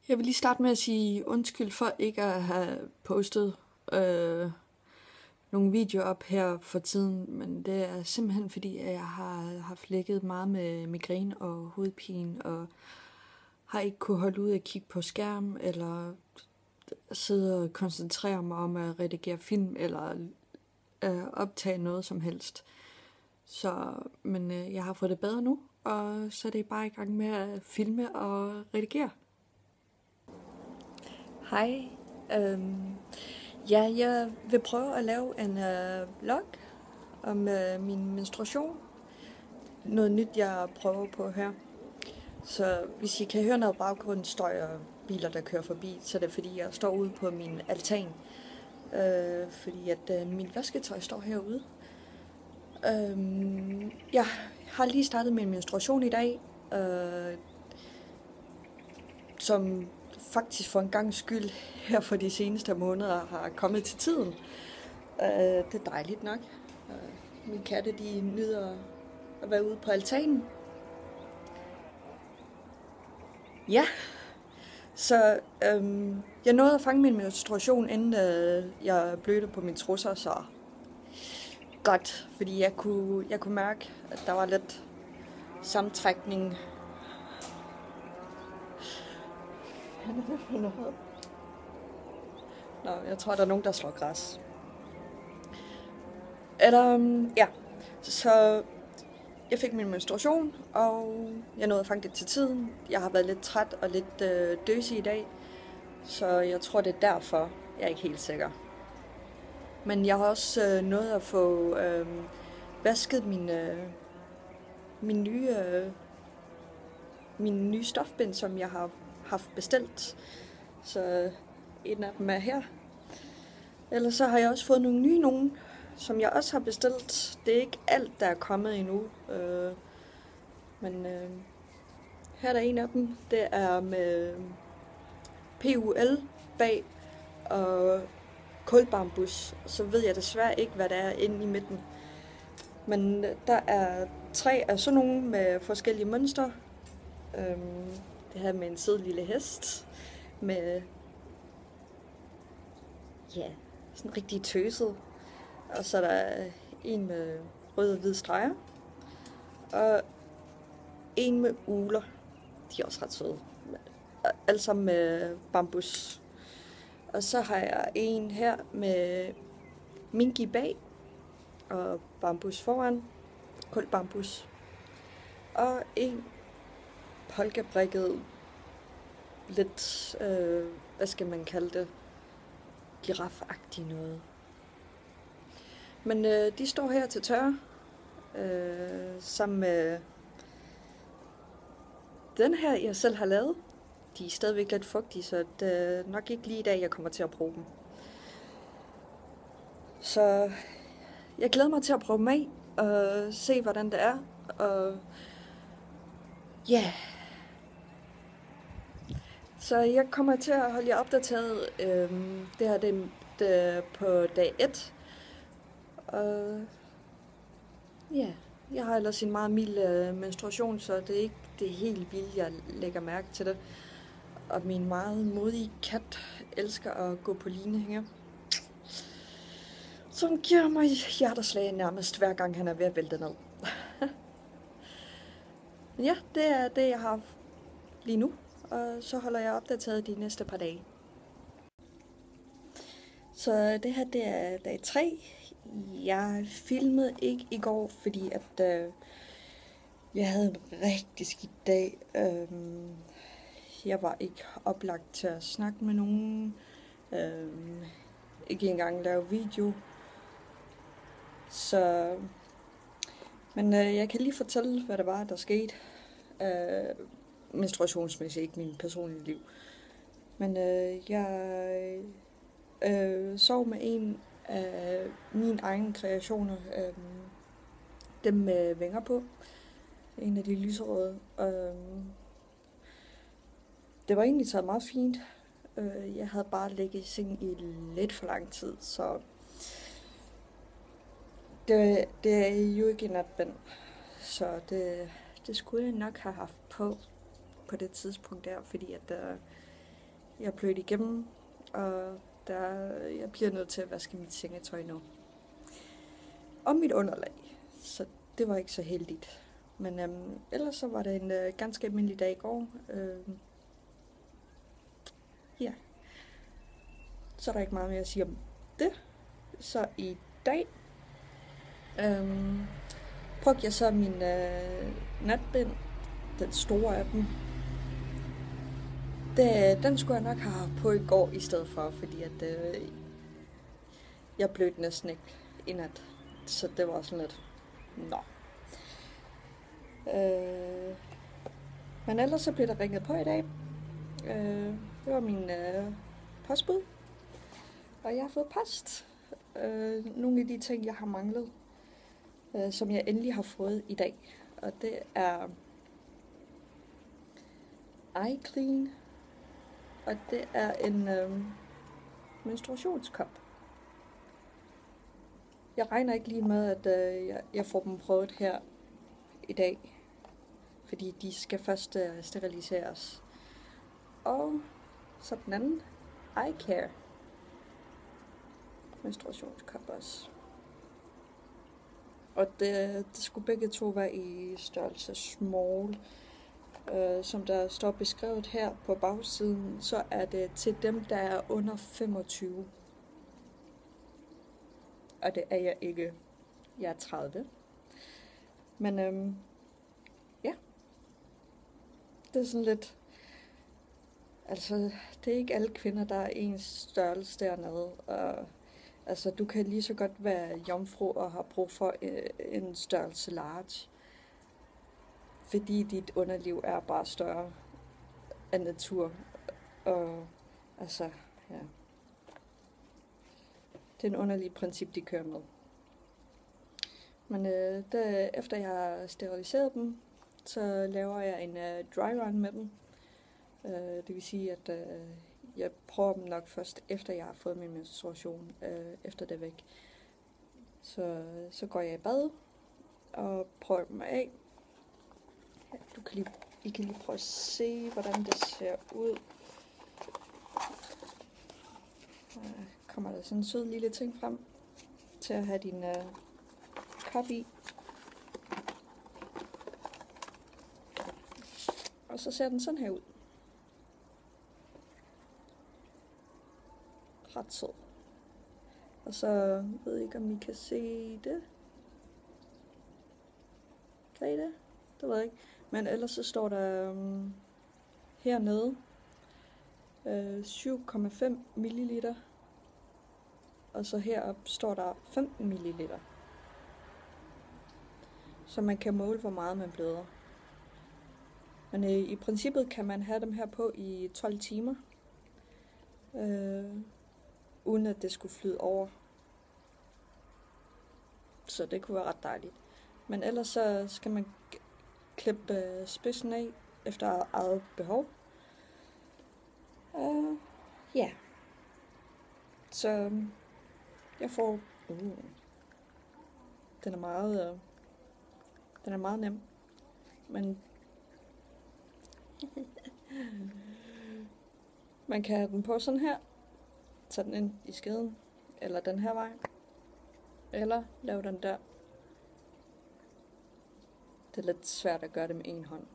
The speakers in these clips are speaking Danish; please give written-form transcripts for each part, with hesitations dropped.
Jeg vil lige starte med at sige undskyld for ikke at have postet nogle videoer op her for tiden, men det er simpelthen fordi, at jeg har haft ligget meget med migræne og hovedpine, og har ikke kunne holde ud at kigge på skærm, eller sidde og koncentrere mig om at redigere film, eller optage noget som helst. Men jeg har fået det bedre nu, og så er det bare i gang med at filme og redigere. Hej. Jeg vil prøve at lave en vlog om min menstruation. Noget nyt, jeg prøver på her. Så hvis I kan høre noget baggrundsstøj og biler, der kører forbi, så er det fordi, jeg står ude på min altan. Fordi at min vasketøj står herude. Jeg har lige startet min menstruation i dag, som faktisk for en gang skyld her for de seneste måneder har kommet til tiden. Det er dejligt nok. Mine katte, de nyder at være ude på altanen. Ja, så jeg nåede at fange min menstruation, inden jeg blødte på mine trusser, så godt, fordi jeg kunne mærke, at der var lidt sammentrækning. Nå, jeg tror, der er nogen, der slår græs. Ja, så jeg fik min menstruation, og jeg nåede at fange det til tiden. Jeg har været lidt træt og lidt døsig i dag, så jeg tror, det er derfor. Jeg er ikke helt sikker. Men jeg har også nået at få vasket min nye stofbind, som jeg har haft bestilt. Så en af dem er her. Ellers så har jeg også fået nogle nye, som jeg også har bestilt. Det er ikke alt, der er kommet endnu. Men her er der en af dem. Det er med PUL bag og kulbambus. Så ved jeg desværre ikke, hvad der er inde i midten. Men der er 3 af sådan nogle med forskellige mønstre. Det her med en sød lille hest. Med sådan rigtig tøset. Og så er der en med røde og hvide streger. Og en med uler. De er også ret søde. Alle sammen med bambus. Og så har jeg en her med minki bag. Og bambus foran. Kulbambus. Og en polkabrikket. Lidt, hvad skal man kalde det? Girafagtigt noget. Men de står her til tørre, sammen med den her, jeg selv har lavet. De er stadigvæk lidt fugtige, så det er nok ikke lige i dag, jeg kommer til at bruge dem. Så jeg glæder mig til at prøve dem af, og se hvordan det er. Og så jeg kommer til at holde jer opdateret. Det her det er på dag 1. Jeg har ellers en meget mild menstruation, så det er ikke det helt vildt, jeg lægger mærke til det. Og min meget modige kat elsker at gå på linehænger, som giver mig hjerteslag nærmest hver gang han er ved at vælte ned. Men ja, det er det, jeg har lige nu. Og så holder jeg opdateret de næste par dage. Så det her, det er dag 3. Jeg filmede ikke i går, fordi at jeg havde en rigtig skidt dag. Jeg var ikke oplagt til at snakke med nogen. Ikke engang lave video. Så, men jeg kan lige fortælle, hvad der var, der skete. Menstruationsmæssigt, ikke min personlige liv. Men jeg sov med en af mine egne kreationer. Dem med vinger på. En af de lyserøde. Det var egentlig taget meget fint. Jeg havde bare ligget i seng i lidt for lang tid, så det er jo ikke en natbind. Så det skulle jeg nok have haft på det tidspunkt der, fordi at Jeg blødt igennem, og jeg bliver nødt til at vaske mit sengetøj nu. Og mit underlag, så det var ikke så heldigt. Men ellers så var det en ganske almindelig dag i går. Ja, så er der ikke meget mere at sige om det. Så i dag brugte jeg så min natbind, den store af dem. Den skulle jeg nok have haft på i går i stedet for, fordi at jeg blødte næsten ikke i nat. Så det var sådan lidt, nå. Men ellers så blev der ringet på i dag. Det var min postbud, og jeg har fået post. Nogle af de ting, jeg har manglet, som jeg endelig har fået i dag. Og det er iClean, og det er en menstruationskop. Jeg regner ikke lige med, at jeg får dem prøvet her i dag, fordi de skal først steriliseres. Og så den anden, iCare menstruationskop også. Og det skulle begge to være i størrelse small. Som der står beskrevet her på bagsiden, så er det til dem, der er under 25. Og det er jeg ikke. Jeg er 30. Men ja. Det er sådan lidt... Altså, det er ikke alle kvinder, der er ens størrelse dernede. Og, altså, du kan lige så godt være jomfru og have brug for en størrelse large. Fordi dit underliv er bare større af natur. Og altså, ja. Det er en underlig princip, de kører med. Men efter jeg har steriliseret dem, så laver jeg en dry run med dem. Det vil sige, at jeg prøver dem nok først, efter jeg har fået min menstruation, efter det er væk. Så går jeg i bad og prøver dem af. I kan lige prøve at se, hvordan det ser ud. Kommer der sådan en sød lille ting frem til at have din kop i. Og så ser den sådan her ud. Ret sød. Og så ved jeg ikke, om I kan se det. Kan I det? Det ved jeg ikke. Men ellers så står der hernede 7,5 milliliter. Og så heroppe står der 15 milliliter. Så man kan måle, hvor meget man bløder. Men i princippet kan man have dem her på i 12 timer. Uden at det skulle flyde over. Så det kunne være ret dejligt. Men ellers så skal man klippe spidsen af efter eget behov. Ja. Så jeg får... Den er meget nem. Men man kan have den på sådan her. Tage den ind i skeden. Eller den her vej. Eller lave den der. Det er lidt svært at gøre det med en hånd.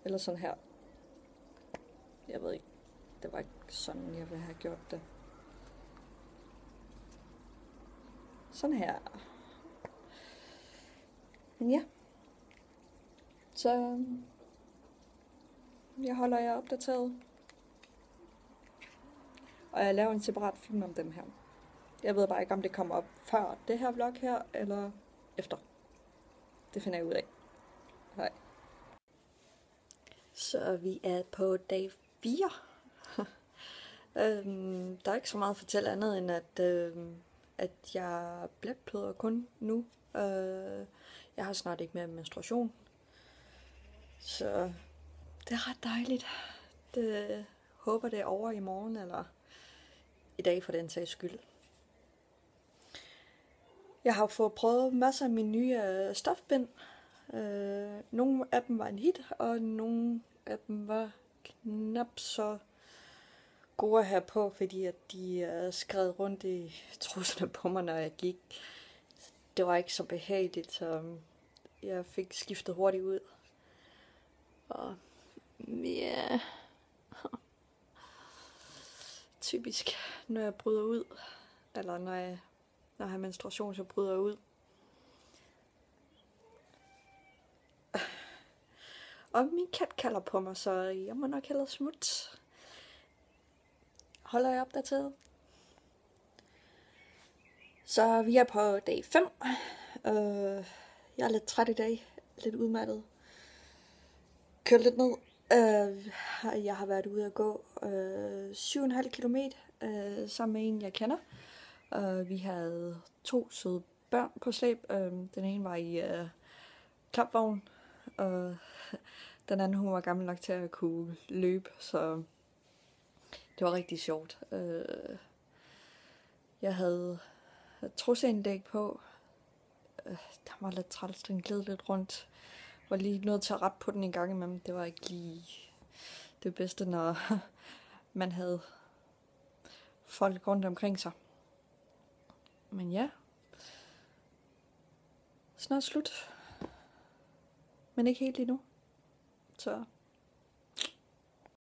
Eller sådan her. Jeg ved ikke. Det var ikke sådan, jeg ville have gjort det. Sådan her. Men ja. Så jeg holder jer opdateret. Og jeg laver en separat film om dem her. Jeg ved bare ikke, om det kommer op før det her vlog her, eller efter. Det finder jeg ud af. Nej. Så vi er på dag 4. Der er ikke så meget at fortælle andet, end at jeg blækbløder kun nu. Jeg har snart ikke mere menstruation. Så det er ret dejligt. Det håber det er over i morgen, eller i dag for den sags skyld. Jeg har fået prøvet masser af mine nye stofbind. Nogle af dem var en hit, og nogle af dem var knap så gode at have på, fordi at de skred rundt i trusserne på mig, når jeg gik. Det var ikke så behageligt, så jeg fik skiftet hurtigt ud. Og ja, typisk, når jeg bryder ud, eller når jeg har menstruation, så bryder jeg ud. Og min kat kalder på mig, så jeg må nok hellere smutte. Holder jeg opdateret? Så vi er på dag 5. Jeg er lidt træt i dag. Lidt udmattet. Kørt lidt ned. Jeg har været ude at gå 7,5 kilometer sammen med en, jeg kender. Vi havde 2 søde børn på slæb. Den ene var i klapvogn, og den anden, hun var gammel nok til at kunne løbe, så det var rigtig sjovt. Jeg havde trusseindæg på. Der var lidt træls, den gled lidt rundt. Var lige nødt til at rette på den en gang imellem. Det var ikke lige det bedste, når man havde folk rundt omkring sig. Men ja, snart slut. Men ikke helt endnu. Så